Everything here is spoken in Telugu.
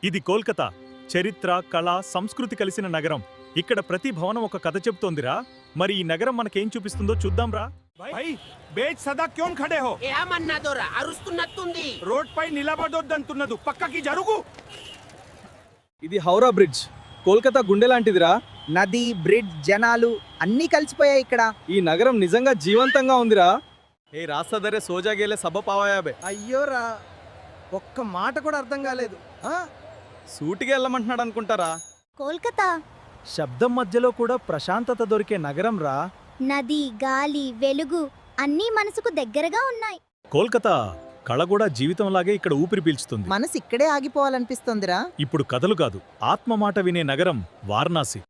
ఇది కోల్కతా. చరిత్ర, కళ, సంస్కృతి కలిసిన నగరం. ఇక్కడ ప్రతి భవనం ఒక కథ చెప్తోందిరా. మరి ఈ నగరం మనకేం చూపిస్తుందో చూద్దాంరా. भाई बेच सदा क्यों खड़े हो ఏమన్నా దొరా అరుస్తున్నట్టుంది. రోడ్ పై నిలబడొద్దంటున్నదు పక్కకి జరుగు ఇది హౌరా బ్రిడ్జ్. కోల్కతా గుండె లాంటిదిరా. నది, బ్రిడ్జ్, జనాలు అన్నీ కలిసిపోయాయి ఇక్కడ. ఈ నగరం నిజంగా జీవంతంగా ఉందిరా. ఏ రాస్తా దరే సోజా గేలే సబ్బ పావాయాబే. అయ్యోరా, ఒక్క మాట కూడా అర్థం కాలేదు. సూటిగా వెళ్ళమంటున్నాడు అనుకుంటారా. కోల్కతా శబ్దం మధ్యలో కూడా ప్రశాంతత దొరికే నగరం రా. నది, గాలి, వెలుగు అన్నీ మనసుకు దగ్గరగా ఉన్నాయి. కోల్కతా కళ కూడా జీవితంలాగే ఇక్కడ ఊపిరి పీల్చుతుంది. మనసు ఇక్కడే ఆగిపోవాలనిపిస్తోందిరా. ఇప్పుడు కథలు కాదు, ఆత్మ మాట వినే నగరం వారణాసి.